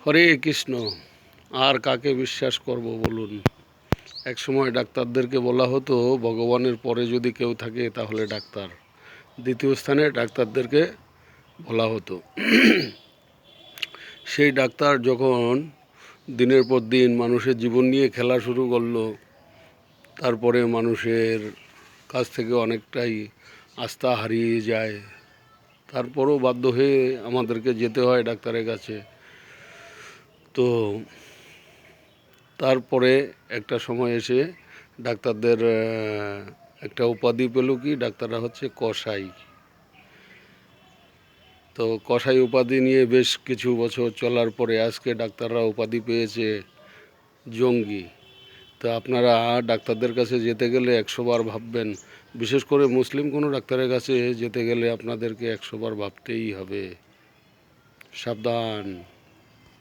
হরে কৃষ্ণ। আর কাকে বিশ্বাস করব বলুন? এক সময় ডাক্তারদেরকে বলা হতো ভগবানের পরে যদি কেউ থাকে তাহলে ডাক্তার। দ্বিতীয় স্থানে ডাক্তারদেরকে বলা হতো। সেই ডাক্তার যখন দিনের পর দিন মানুষের জীবন নিয়ে খেলা শুরু করলো, তারপরে মানুষের কাছ থেকে অনেকটাই আস্থা হারিয়ে যায়। তারপরও বাধ্য হয়ে আমাদেরকে যেতে হয় ডাক্তারের কাছে। তো তারপরে একটা সময় এসে ডাক্তারদের একটা উপাধি পেল কি, ডাক্তাররা হচ্ছে কসাই। তো কসাই উপাধি নিয়ে বেশ কিছু বছর চলার পরে আজকে ডাক্তাররা উপাধি পেয়েছে জঙ্গি। তো আপনারা ডাক্তারদের কাছে যেতে গেলে 100 বার ভাববেন। বিশেষ করে মুসলিম কোনো ডাক্তারের কাছে যেতে গেলে আপনাদেরকে 100 বার ভাবতেই হবে। সাবধান।